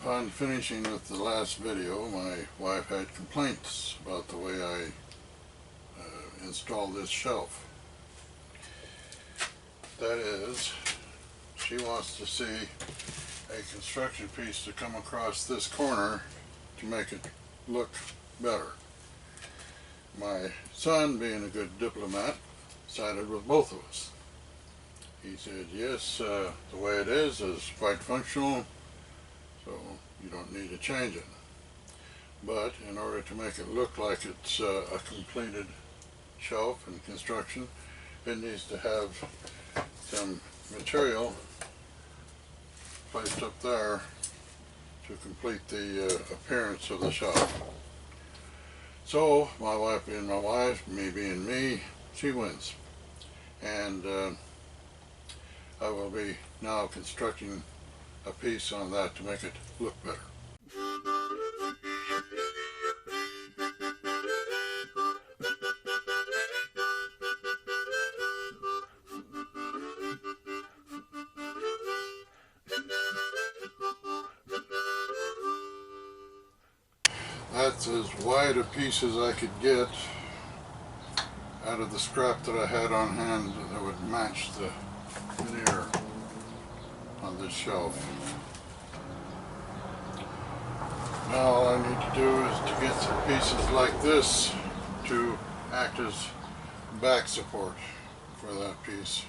Upon finishing with the last video, my wife had complaints about the way I installed this shelf. That is, she wants to see a construction piece to come across this corner to make it look better. My son, being a good diplomat, sided with both of us. He said, yes, the way it is quite functional, so you don't need to change it. But in order to make it look like it's a completed shelf and construction, it needs to have some material placed up there to complete the appearance of the shelf. So my wife being my wife, me being me, she wins. And I will be now constructing a piece on that to make it look better. That's as wide a piece as I could get out of the scrap that I had on hand that would match the veneer on this shelf. Now all I need to do is to get some pieces like this to act as back support for that piece.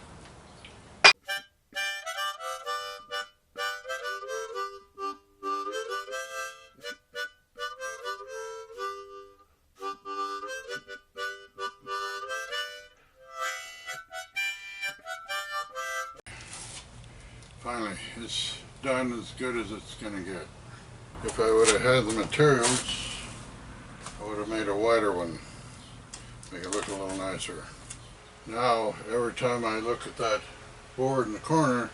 Finally, it's done as good as it's going to get. If I would have had the materials, I would have made a wider one, make it look a little nicer. Now, every time I look at that board in the corner,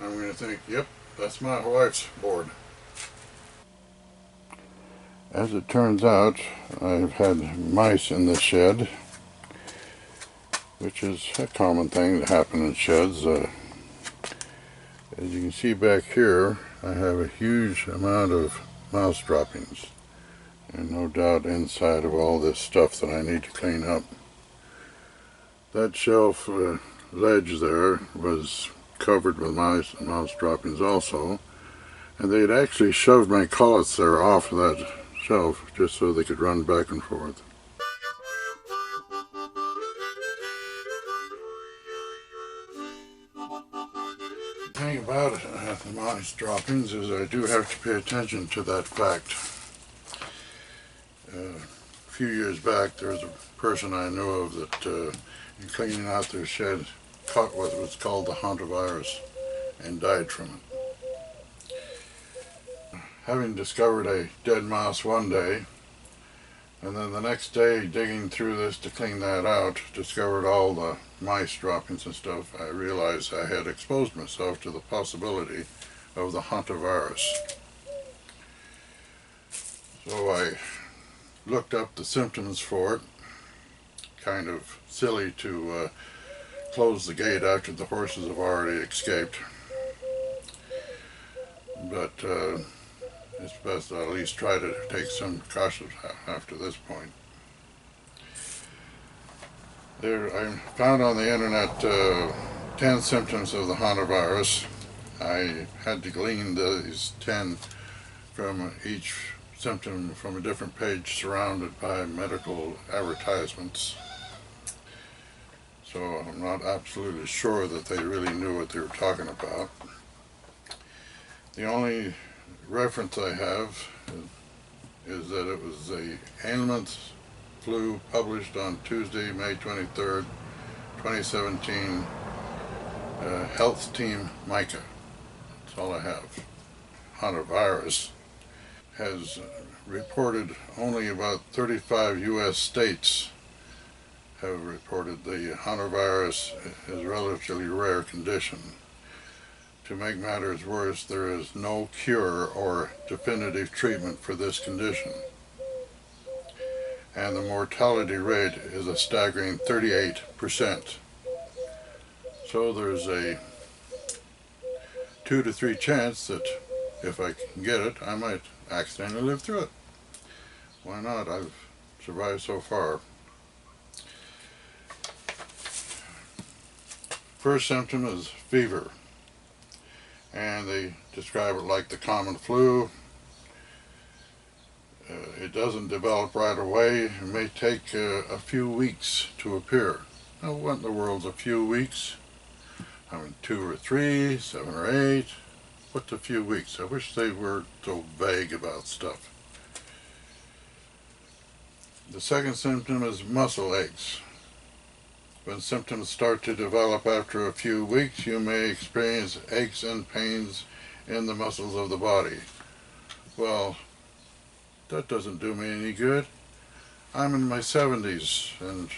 I'm going to think, yep, that's my wife's board. As it turns out, I've had mice in the shed, which is a common thing that happens in sheds. As you can see back here, I have a huge amount of mouse droppings, and no doubt inside of all this stuff that I need to clean up. That shelf ledge there was covered with mouse droppings also, and they had actually shoved my collets there off of that shelf just so they could run back and forth. The thing about the mouse droppings is I do have to pay attention to that fact. A few years back there was a person I knew of that in cleaning out their shed caught what was called the Hantavirus and died from it. Having discovered a dead mouse one day, and then the next day digging through this to clean that out, discovered all the mice droppings and stuff, I realized I had exposed myself to the possibility of the Hantavirus. So I looked up the symptoms for it. Kind of silly to close the gate after the horses have already escaped, but it's best I at least try to take some precautions after this point. I found on the internet 10 symptoms of the Hantavirus. I had to glean these 10 from each symptom from a different page surrounded by medical advertisements. So I'm not absolutely sure that they really knew what they were talking about. The only reference I have is that it was the ailments flu published on Tuesday, May 23rd, 2017, Health Team Micah. That's all I have. Hantavirus has reported only about 35 U.S. states have reported the Hantavirus as a relatively rare condition. To make matters worse, there is no cure or definitive treatment for this condition, and the mortality rate is a staggering 38%. So there's a 2 to 3 chance that if I can get it, I might accidentally live through it. Why not? I've survived so far. First symptom is fever, and they describe it like the common flu. It doesn't develop right away. It may take a few weeks to appear. Now, what in the world's a few weeks? I mean, 2 or 3, 7 or 8. What's a few weeks? I wish they were so vague about stuff. The second symptom is muscle aches. When symptoms start to develop after a few weeks, you may experience aches and pains in the muscles of the body. Well, that doesn't do me any good. I'm in my 70s, and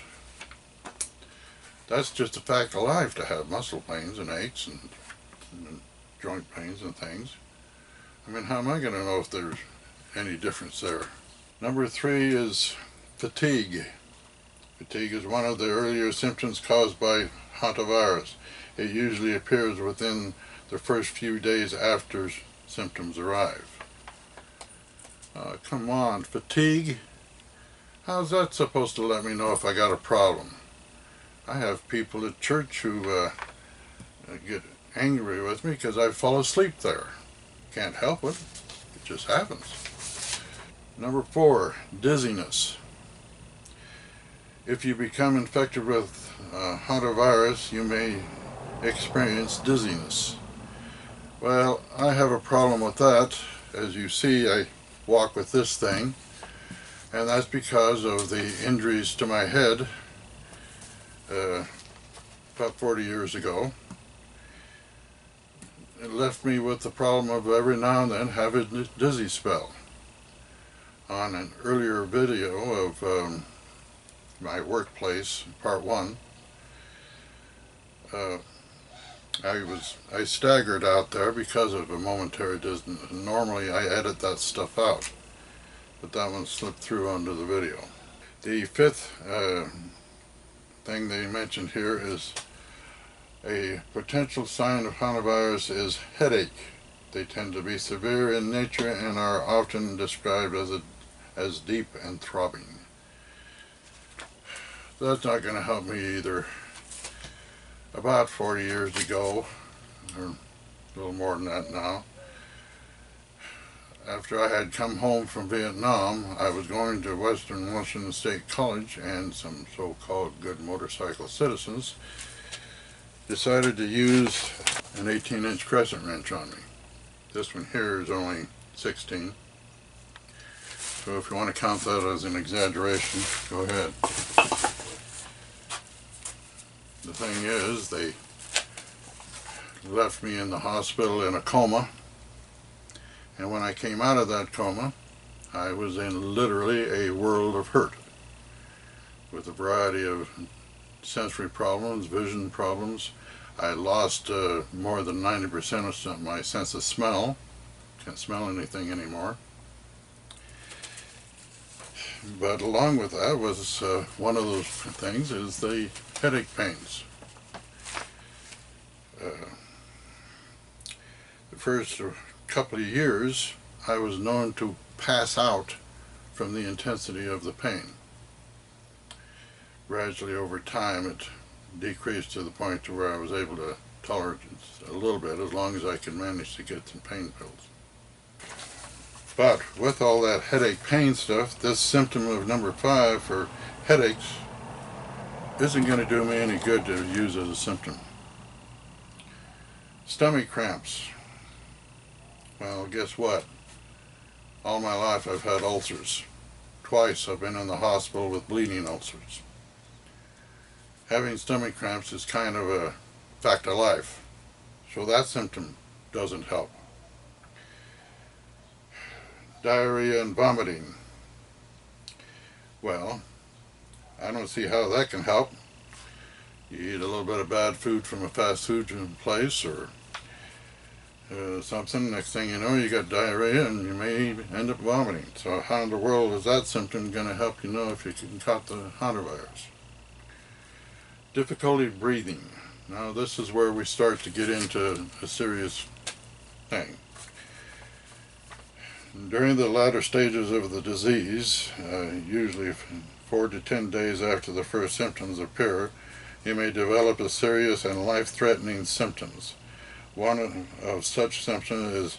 that's just a fact of life to have muscle pains and aches and joint pains and things. I mean, how am I going to know if there's any difference there? Number 3 is fatigue. Fatigue is one of the earlier symptoms caused by hantavirus. It usually appears within the first few days after symptoms arrive. Come on, fatigue? How's that supposed to let me know if I got a problem? I have people at church who get angry with me because I fall asleep there. Can't help it. It just happens. Number 4, dizziness. If you become infected with hantavirus, you may experience dizziness. Well, I have a problem with that. As you see, I walk with this thing, and that's because of the injuries to my head about 40 years ago. It left me with the problem of every now and then having a dizzy spell. On an earlier video of my workplace, part 1, I staggered out there because of a momentary dizziness. Normally I edit that stuff out, but that one slipped through onto the video. The 5th thing they mentioned here is a potential sign of hantavirus is headache. They tend to be severe in nature and are often described as deep and throbbing. That's not going to help me either. About 40 years ago, or a little more than that now, after I had come home from Vietnam, I was going to Western Washington State College, and some so-called good motorcycle citizens decided to use an 18-inch crescent wrench on me. This one here is only 16. So if you want to count that as an exaggeration, go ahead. The thing is, they left me in the hospital in a coma, and when I came out of that coma, I was in literally a world of hurt, with a variety of sensory problems, vision problems. I lost more than 90% of my sense of smell. Can't smell anything anymore. But along with that was one of those things is the headache pains. The first couple of years I was known to pass out from the intensity of the pain. Gradually over time it decreased to the point to where I was able to tolerate it a little bit, as long as I could manage to get some pain pills. But with all that headache pain stuff, this symptom of number 5 for headaches isn't going to do me any good to use as a symptom. Stomach cramps. Well, guess what? All my life I've had ulcers. Twice I've been in the hospital with bleeding ulcers. Having stomach cramps is kind of a fact of life, so that symptom doesn't help. Diarrhea and vomiting. Well, I don't see how that can help. You eat a little bit of bad food from a fast food place or something, next thing you know you got diarrhea and you may end up vomiting. So how in the world is that symptom going to help you know if you can caught the hantavirus? Difficulty breathing. Now this is where we start to get into a serious thing. During the latter stages of the disease, usually 4 to 10 days after the first symptoms appear, you may develop a serious and life-threatening symptoms. One of such symptoms is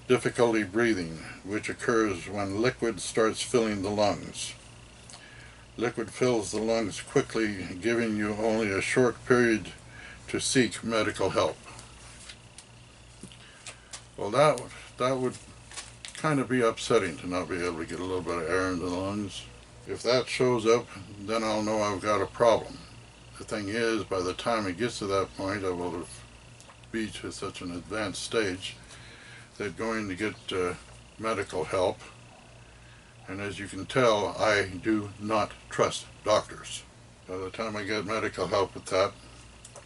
difficulty breathing, which occurs when liquid starts filling the lungs. Liquid fills the lungs quickly, giving you only a short period to seek medical help. Well, that would kind of be upsetting to not be able to get a little bit of air into the lungs. If that shows up, then I'll know I've got a problem. The thing is, by the time it gets to that point, I will be to such an advanced stage that going to get medical help, and as you can tell, I do not trust doctors. By the time I get medical help with that,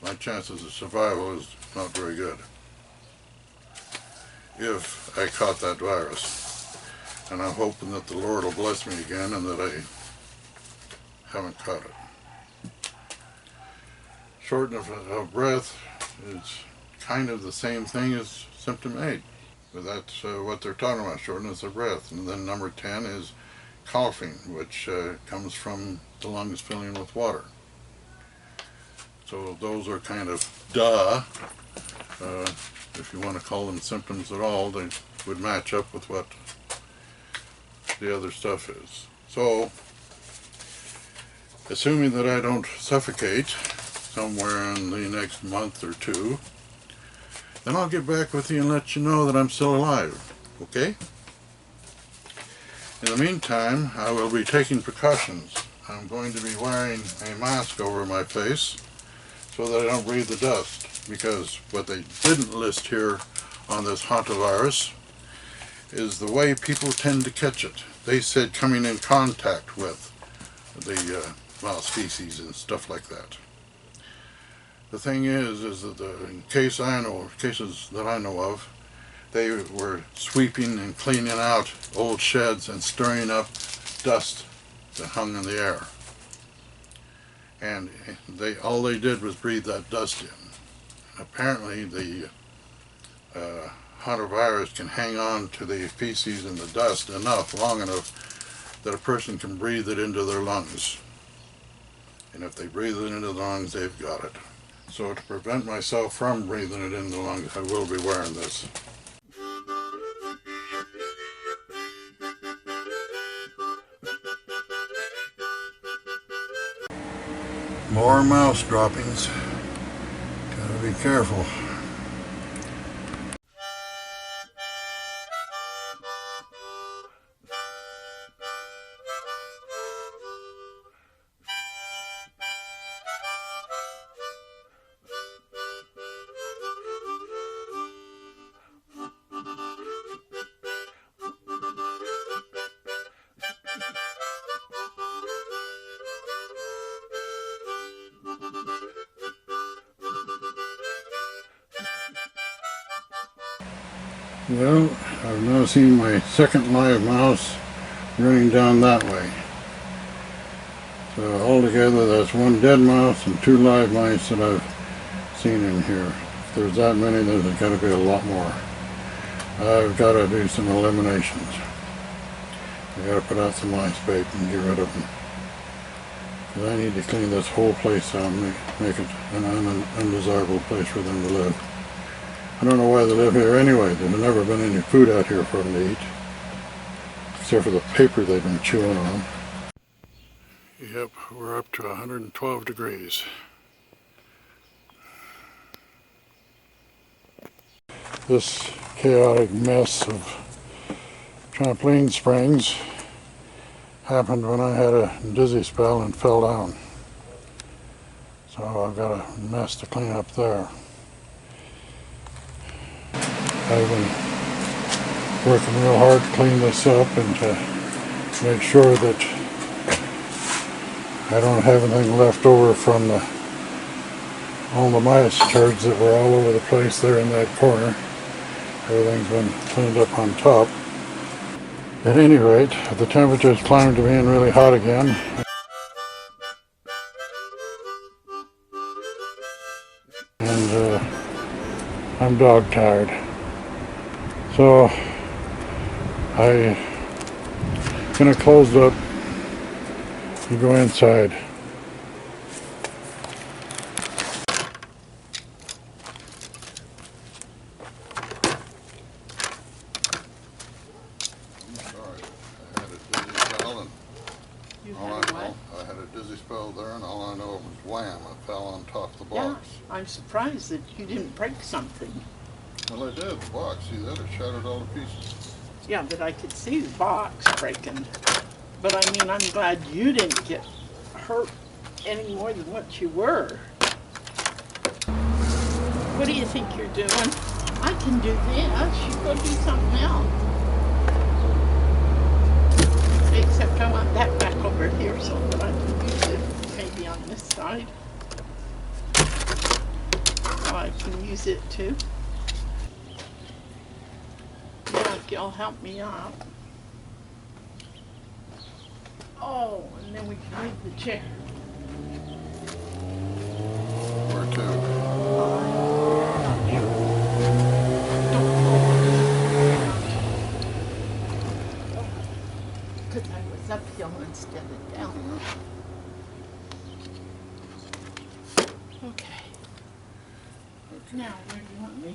my chances of survival is not very good. If I caught that virus. And I'm hoping that the Lord will bless me again and that I haven't caught it. Shortness of breath is kind of the same thing as symptom 8. But that's what they're talking about, shortness of breath. And then number 10 is coughing, which comes from the lungs filling with water. So those are kind of if you want to call them symptoms at all, they would match up with what the other stuff is. So, assuming that I don't suffocate somewhere in the next month or two, then I'll get back with you and let you know that I'm still alive, okay? In the meantime, I will be taking precautions. I'm going to be wearing a mask over my face so that I don't breathe the dust, because what they didn't list here on this hantavirus is the way people tend to catch it. They said coming in contact with the mouse feces and stuff like that. The thing is that cases that I know of, they were sweeping and cleaning out old sheds and stirring up dust that hung in the air. And all they did was breathe that dust in. Apparently the hantavirus can hang on to the feces and the dust long enough that a person can breathe it into their lungs. And if they breathe it into the lungs, they've got it. So to prevent myself from breathing it into the lungs, I will be wearing this. More mouse droppings. Gotta be careful. Well, I've now seen my second live mouse running down that way. So altogether that's one dead mouse and 2 live mice that I've seen in here. If there's that many, there's got to be a lot more. I've got to do some eliminations. I've got to put out some lice bait and get rid of them. Because I need to clean this whole place out and make it an undesirable place for them to live. I don't know why they live here anyway. There's never been any food out here for them to eat, except for the paper they've been chewing on. Yep, we're up to 112 degrees. This chaotic mess of trampoline springs happened when I had a dizzy spell and fell down. So I've got a mess to clean up there. I've been working real hard to clean this up and to make sure that I don't have anything left over from all the mice turds that were all over the place there in that corner. Everything's been cleaned up on top. At any rate, the temperature's climbed to being really hot again. And I'm dog tired. So I'm gonna close up and go inside. I had a dizzy spell there, and all I know was wham, it fell on top of the box. Yeah, I'm surprised that you didn't break something. Well, I did, the box. See that? It shattered all to pieces. Yeah, but I could see the box breaking. But I mean, I'm glad you didn't get hurt any more than what you were. What do you think you're doing? I can do this. You go do something else. Except I want that back over here so that I can use it maybe on this side. So I can use it too. Yeah, if you'll help me out. Oh, and then we can move the chair. Where to? Because I was uphill instead of down. Okay. Now, where do you want me?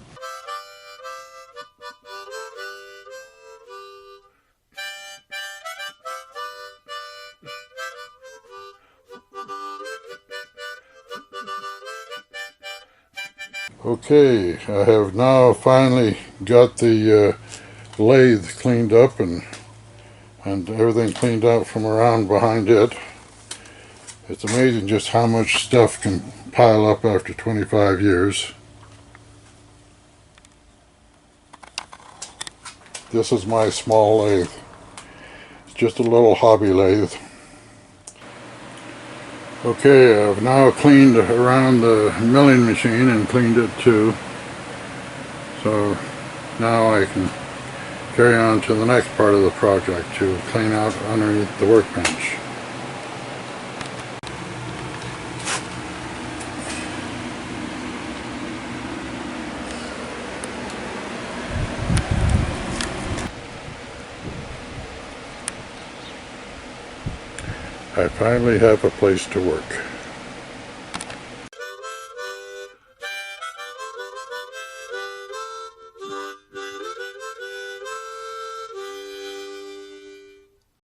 Okay, I have now finally got the lathe cleaned up and everything cleaned out from around behind it. It's amazing just how much stuff can pile up after 25 years. This is my small lathe. It's just a little hobby lathe. Okay, I've now cleaned around the milling machine and cleaned it too. So now I can carry on to the next part of the project to clean out underneath the workbench. I finally have a place to work.